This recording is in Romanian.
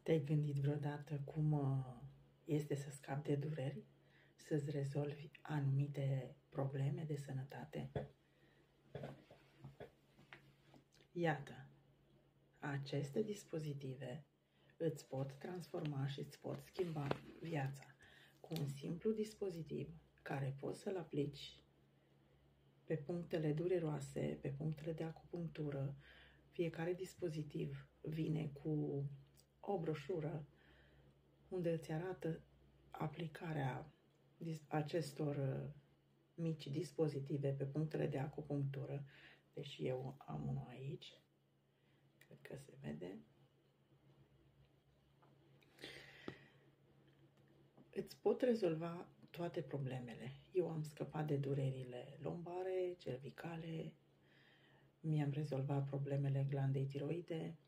Te-ai gândit vreodată cum este să scapi de dureri? Să-ți rezolvi anumite probleme de sănătate? Iată, aceste dispozitive îți pot transforma și îți pot schimba viața cu un simplu dispozitiv care poți să-l aplici pe punctele dureroase, pe punctele de acupunctură. Fiecare dispozitiv vine cu o broșură unde îți arată aplicarea acestor mici dispozitive pe punctele de acupunctură. Deși eu am unul aici, cred că se vede. Îți pot rezolva toate problemele. Eu am scăpat de durerile lombare, cervicale, mi-am rezolvat problemele glandei tiroide,